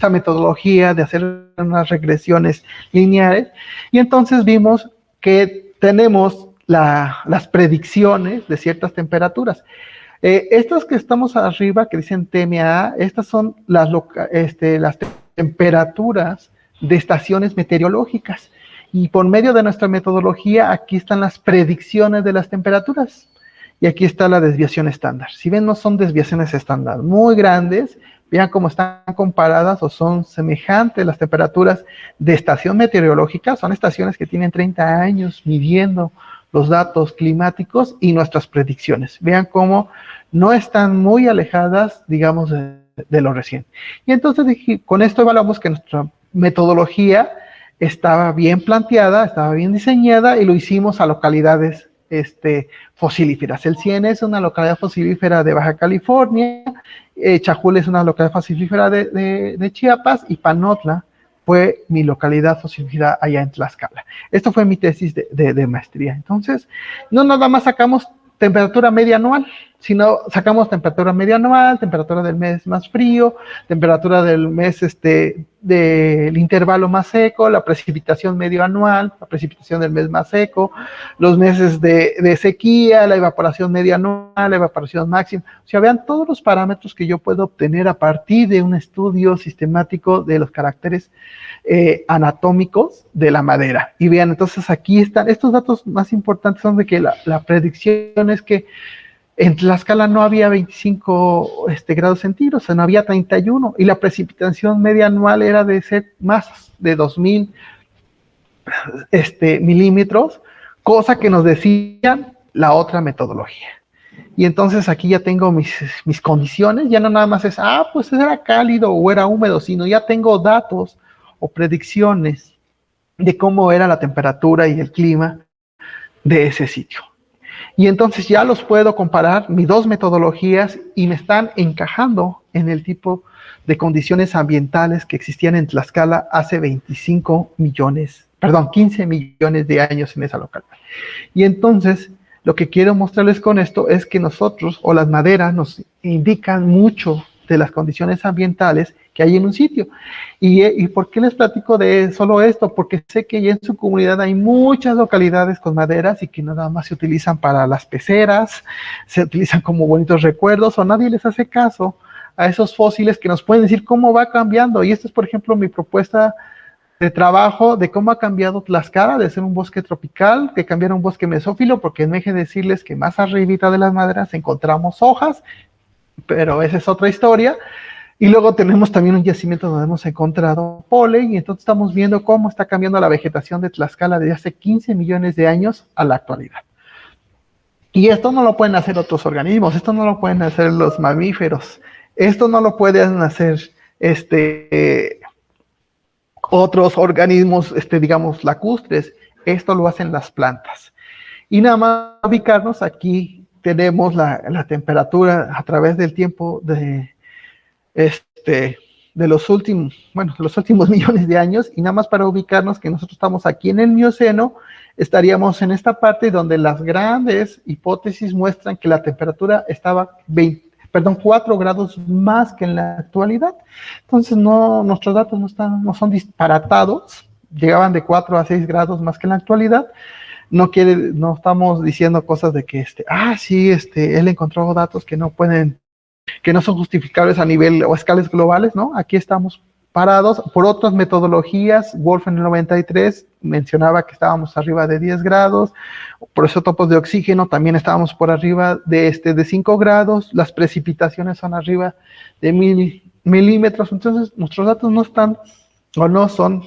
metodología de hacer unas regresiones lineales, y entonces vimos que tenemos las predicciones de ciertas temperaturas. Estas que estamos arriba, que dicen TMA, estas son las temperaturas de estaciones meteorológicas, y por medio de nuestra metodología aquí están las predicciones de las temperaturas, y aquí está la desviación estándar. Si ven, no son desviaciones estándar muy grandes, vean cómo están comparadas o son semejantes las temperaturas de estación meteorológica. Son estaciones que tienen 30 años midiendo los datos climáticos y nuestras predicciones. Vean cómo no están muy alejadas, digamos, de lo reciente. Y entonces con esto evaluamos que nuestra metodología estaba bien planteada, estaba bien diseñada y lo hicimos a localidades fosilíferas. El Ciene es una localidad fosilífera de Baja California, Chajul es una localidad fosilífera de Chiapas y Panotla fue mi localidad fosilífera allá en Tlaxcala. Esto fue mi tesis de maestría. Entonces, no nada más sacamos temperatura media anual, sino sacamos temperatura media anual, temperatura del mes más frío, temperatura del mes del intervalo más seco, la precipitación medio anual, la precipitación del mes más seco, los meses de sequía, la evaporación media anual, la evaporación máxima. O sea, vean todos los parámetros que yo puedo obtener a partir de un estudio sistemático de los caracteres anatómicos de la madera. Y vean, entonces aquí están, estos datos más importantes son de que la predicción es que en Tlaxcala no había 25 grados centígrados, o sea, no había 31, y la precipitación media anual era de ser más de 2000 milímetros, cosa que nos decían la otra metodología. Y entonces aquí ya tengo mis condiciones, ya no nada más es, pues era cálido o era húmedo, sino ya tengo datos o predicciones de cómo era la temperatura y el clima de ese sitio. Y entonces ya los puedo comparar, mis dos metodologías, y me están encajando en el tipo de condiciones ambientales que existían en Tlaxcala hace 15 millones de años en esa localidad. Y entonces, lo que quiero mostrarles con esto es que nosotros, o las maderas, nos indican mucho de las condiciones ambientales que hay en un sitio. ¿Y por qué les platico de solo esto? Porque sé que ya en su comunidad hay muchas localidades con maderas y que nada más se utilizan para las peceras, se utilizan como bonitos recuerdos, o nadie les hace caso a esos fósiles que nos pueden decir cómo va cambiando. Y esta es, por ejemplo, mi propuesta de trabajo de cómo ha cambiado Tlaxcala de ser un bosque tropical, que cambiara un bosque mesófilo, porque no deje de decirles que más arribita de las maderas encontramos hojas, pero esa es otra historia. Y luego tenemos también un yacimiento donde hemos encontrado polen, y entonces estamos viendo cómo está cambiando la vegetación de Tlaxcala desde hace 15 millones de años a la actualidad. Y esto no lo pueden hacer otros organismos, esto no lo pueden hacer los mamíferos, esto no lo pueden hacer otros organismos, digamos, lacustres, esto lo hacen las plantas. Y nada más ubicarnos, aquí tenemos la temperatura a través del tiempo de los últimos millones de años, y nada más para ubicarnos que nosotros estamos aquí en el Mioceno, estaríamos en esta parte donde las grandes hipótesis muestran que la temperatura estaba 4 grados más que en la actualidad. Entonces nuestros datos no son disparatados, llegaban de 4 a 6 grados más que en la actualidad. No estamos diciendo cosas de que él encontró datos que no son justificables a nivel o a escalas globales, ¿no? Aquí estamos parados por otras metodologías. Wolf en el 93 mencionaba que estábamos arriba de 10 grados, por isótopos de oxígeno también estábamos por arriba de 5 grados, las precipitaciones son arriba de 1000 milímetros, entonces nuestros datos no son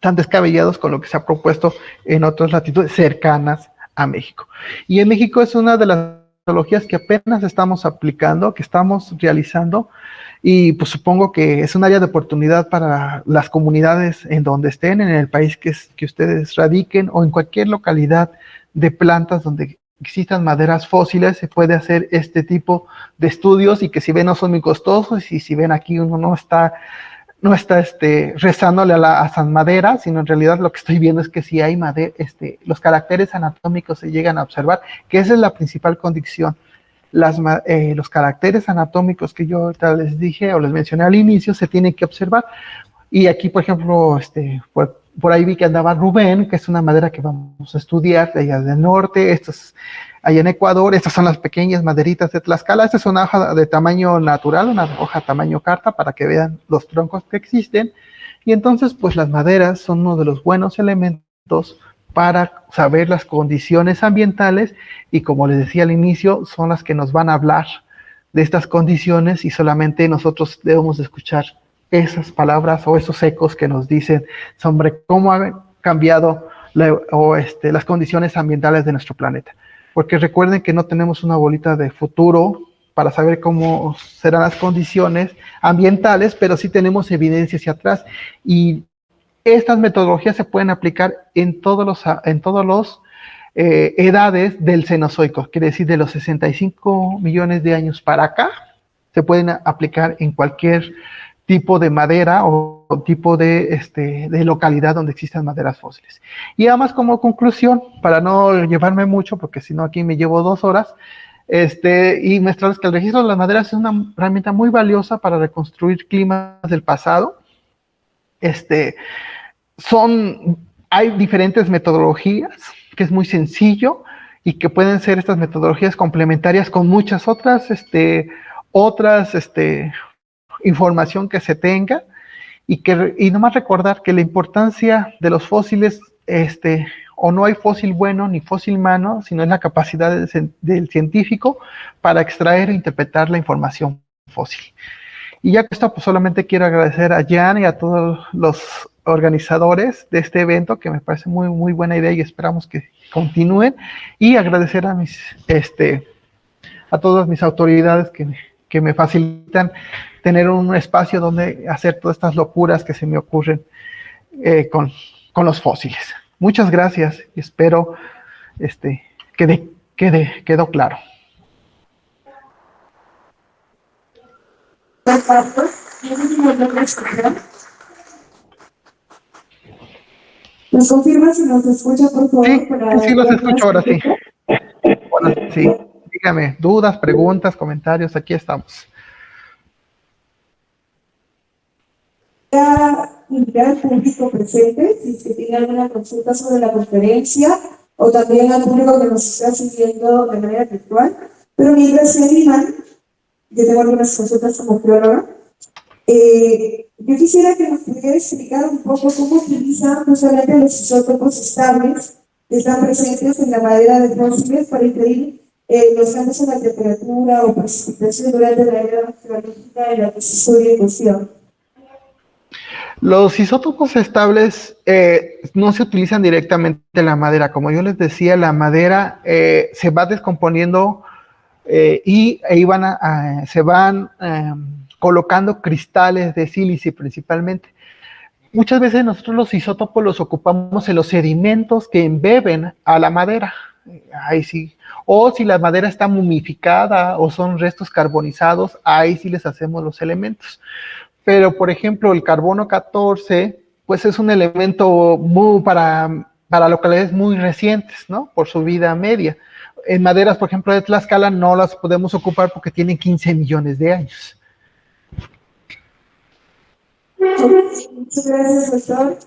tan descabellados con lo que se ha propuesto en otras latitudes cercanas a México. Y en México es una de las metodologías que apenas estamos aplicando, que estamos realizando, y pues supongo que es un área de oportunidad para las comunidades en donde estén, en el país que ustedes radiquen, o en cualquier localidad de plantas donde existan maderas fósiles. Se puede hacer este tipo de estudios, y que si ven no son muy costosos, y si ven aquí uno no está rezándole a San Madera, sino en realidad lo que estoy viendo es que si hay los caracteres anatómicos se llegan a observar, que esa es la principal condición. Los caracteres anatómicos que yo ahorita les dije o les mencioné al inicio se tienen que observar. Y aquí, por ejemplo, por ahí vi que andaba Rubén, que es una madera que vamos a estudiar de allá del norte. Esto es allá en Ecuador. Estas son las pequeñas maderitas de Tlaxcala. Esta es una hoja de tamaño natural, una hoja tamaño carta, para que vean los troncos que existen. Y entonces, pues las maderas son uno de los buenos elementos para saber las condiciones ambientales, y como les decía al inicio, son las que nos van a hablar de estas condiciones, y solamente nosotros debemos de escuchar esas palabras o esos ecos que nos dicen sobre cómo han cambiado las condiciones ambientales de nuestro planeta. Porque recuerden que no tenemos una bolita de futuro para saber cómo serán las condiciones ambientales, pero sí tenemos evidencia hacia atrás. Y estas metodologías se pueden aplicar en todos los edades del Cenozoico, quiere decir de los 65 millones de años para acá, se pueden aplicar en cualquier tipo de madera o tipo de localidad donde existan maderas fósiles. Y además, como conclusión, para no llevarme mucho, porque si no aquí me llevo 2 horas, y mostrarles que el registro de las maderas es una herramienta muy valiosa para reconstruir climas del pasado. Hay diferentes metodologías, que es muy sencillo, y que pueden ser estas metodologías complementarias con muchas otras información que se tenga, y nomás recordar que la importancia de los fósiles, o no hay fósil bueno ni fósil malo, sino es la capacidad del científico para extraer e interpretar la información fósil. Y ya que esto, pues solamente quiero agradecer a Jan y a todos los organizadores de este evento, que me parece muy, muy buena idea y esperamos que continúen, y agradecer a todas mis autoridades que me facilitan tener un espacio donde hacer todas estas locuras que se me ocurren con los fósiles. Muchas gracias y espero quedó claro. ¿Nos confirma si nos escucha, por favor? Sí, los escucho ahora, sí. Bueno, sí, dígame, dudas, preguntas, comentarios, aquí estamos. Invitar al público presente, si es que tiene alguna consulta sobre la conferencia, o también al público que nos está siguiendo de manera virtual. Pero mientras se animan, yo tengo algunas consultas como geóloga. Yo quisiera que nos pudiera explicar un poco cómo utilizan justamente los isótopos estables que están presentes en la madera de fósiles para impedir los cambios en la temperatura o precipitación durante la era geológica en la que se estudia en cuestión. Los isótopos estables no se utilizan directamente en la madera. Como yo les decía, la madera se va descomponiendo y ahí se van colocando cristales de sílice principalmente. Muchas veces nosotros los isótopos los ocupamos en los sedimentos que embeben a la madera. Ahí sí. O si la madera está mumificada o son restos carbonizados, ahí sí les hacemos los elementos. Pero, por ejemplo, el carbono 14, pues es un elemento para localidades muy recientes, ¿no? Por su vida media. En maderas, por ejemplo, de Tlaxcala no las podemos ocupar porque tienen 15 millones de años. Muchas gracias, doctor.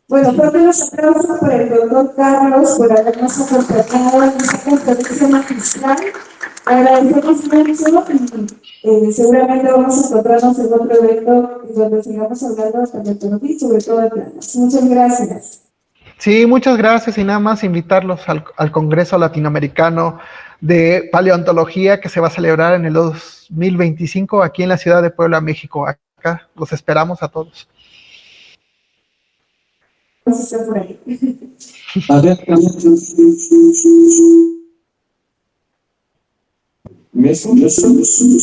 Bueno, fuerte los aplausos para el doctor Carlos por habernos acompañado en esta conferencia magistral. Agradecemos mucho y seguramente vamos a encontrarnos en otro evento donde sigamos hablando de paleontología y sobre todo de plantas. Muchas gracias. Sí, muchas gracias y nada más invitarlos al Congreso Latinoamericano de Paleontología que se va a celebrar en el 2025 aquí en la ciudad de Puebla, México. Acá los esperamos a todos. Vamos a estar por ahí. ¿Me escuchas? Sí,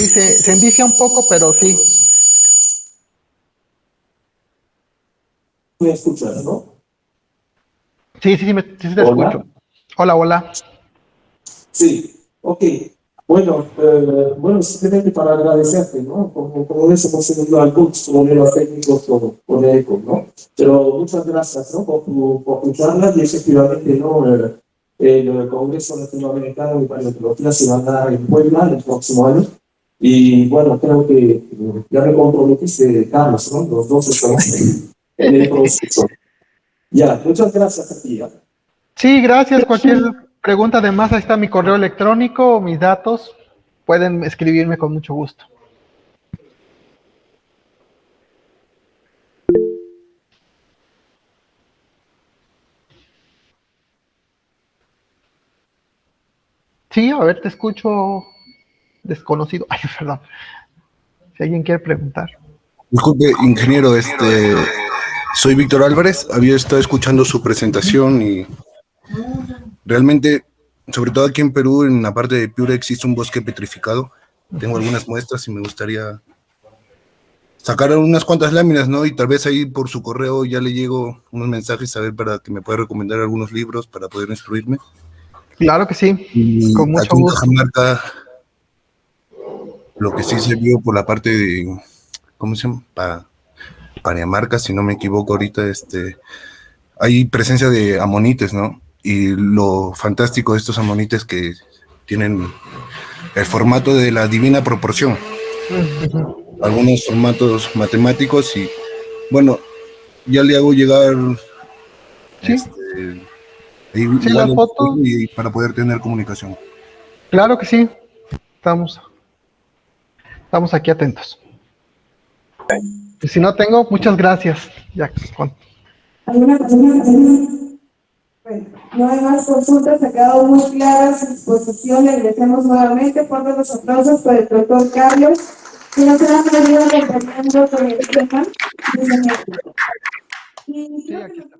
se envicia un poco, pero sí. ¿Me escuchas, no? Sí, te escucho. Hola. Sí, ok. Bueno, simplemente para agradecerte, ¿no? Como ves, hemos tenido algunos problemas técnicos con ECO, ¿no? Pero muchas gracias, ¿no? Por tu charla y efectivamente, ¿no? El Congreso Latinoamericano de Paleontología se va a dar en Puebla el próximo año. Y bueno, creo que ya me comprometiste, Carlos, ¿no? Los dos estamos en el proceso. Ya, muchas gracias a ti. Sí, gracias. Cualquier pregunta de más, ahí está mi correo electrónico, mis datos. Pueden escribirme con mucho gusto. Sí, a ver, te escucho desconocido. Ay, perdón. Si alguien quiere preguntar. Disculpe, ingeniero, Soy Víctor Álvarez, había estado escuchando su presentación y realmente, sobre todo aquí en Perú, en la parte de Piura existe un bosque petrificado. Tengo algunas muestras y me gustaría sacar unas cuantas láminas, ¿no? Y tal vez ahí por su correo ya le llego unos mensajes a ver para que me pueda recomendar algunos libros para poder instruirme. Claro que sí, Y con mucho aquí en gusto. Cajamarca, lo que sí se vio por la parte de, ¿cómo se llama? Pariamarca, si no me equivoco ahorita, hay presencia de amonites, ¿no? Y lo fantástico de estos amonites que tienen el formato de la divina proporción, algunos formatos matemáticos y, bueno, ya le hago llegar Sí, ahí sí, igual la foto, y para poder tener comunicación. claro que sí, estamos aquí atentos. Y si no tengo, muchas gracias, Jackson. ¿Alguna persona? Bueno, no hay más consultas, ha quedado muy clara su exposición. Le agradecemos nuevamente. Fuertes los aplausos para el doctor Carlos, que nos ha venido acompañando con el tema de Sí, aquí está.